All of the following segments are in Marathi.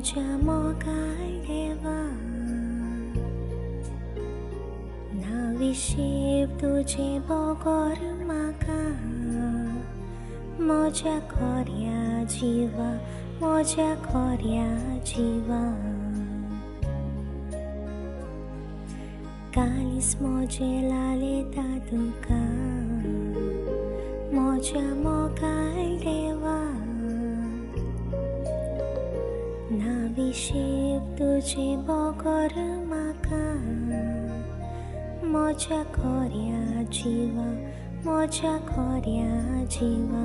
म्हज्या मोगाळ देवा, नाविशीव तुजे बोगोर म्हाका, म्हज्या खोऱ्या जिवा, म्हज्या खोऱ्या जिवा. कालीस म्हजे लालयता तुका, म्हज्या मोगाळ देवा, नाविशीव तुजे बोगोर म्हाका, म्हज्या खोऱ्या जिवा, म्हज्या खोऱ्या जिवा.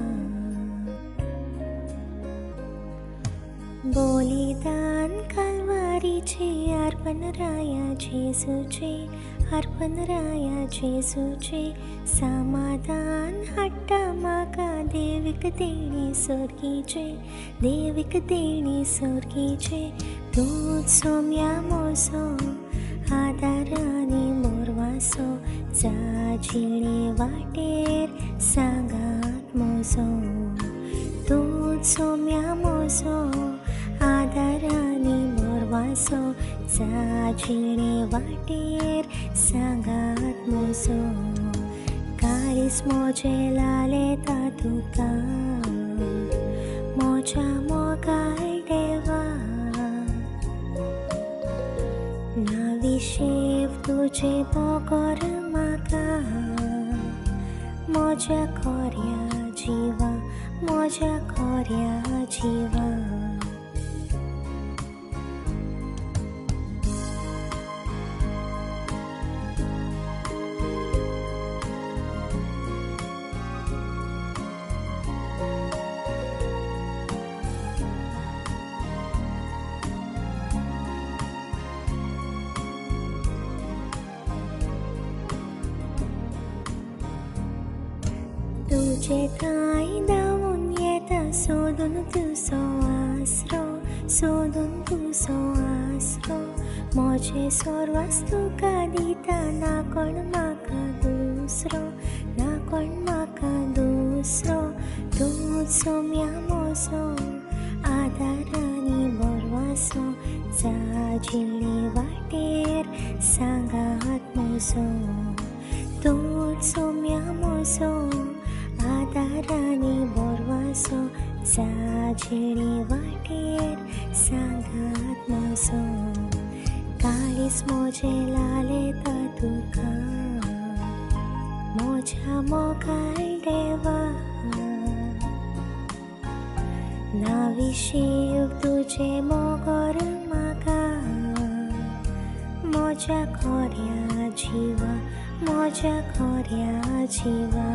बलिदान कालवारीचे अर्पण राया जेजूचे, अर्पण राया जेजूचे, समाधान हाडटा म्हाका देवीक देणी सोर्गीचे, देवीक देणी सोर्गीचे. तूंच सोम्या म्हजो आदार आनी मोरवासो, जाजिणे वाटेर सांगात म्हजो. तूंच सोम्या म्हजो आदार आनी मोरवासो, जाजिणे वाटेर सांगात म्हजो. काळीस म्हजें लालयता तुका, म्हज्या मोगाळ देवा, नाविशीव तुजे बोगोर म्हाका, म्हज्या खोऱ्या जिवा, म्हज्या खोऱ्या जिवा. तुजे थंय धांवून येता, सोदून तुजो आसरो, सोदून तुजो आसरो. म्हजें सर्वस तुका दिता, ना कोण म्हाका दुसरो, ना कोण म्हाका दुसरो. तूंच सोम्या म्हजो आदार आनी बोरवासो, जाजिणे वाटेर सांगात म्हजो. तूंच सोम्या म्हजो आदार आनी बोरवासो, जाजिणे वाटेर सांगात म्हजो. काळीस म्हजें लालयता तुका, म्हज्या मोगाळ देवा, नाविशीव तुजे बोगोर म्हाका, म्हज्या खोऱ्या जिवा, म्हज्या खोऱ्या जिवा.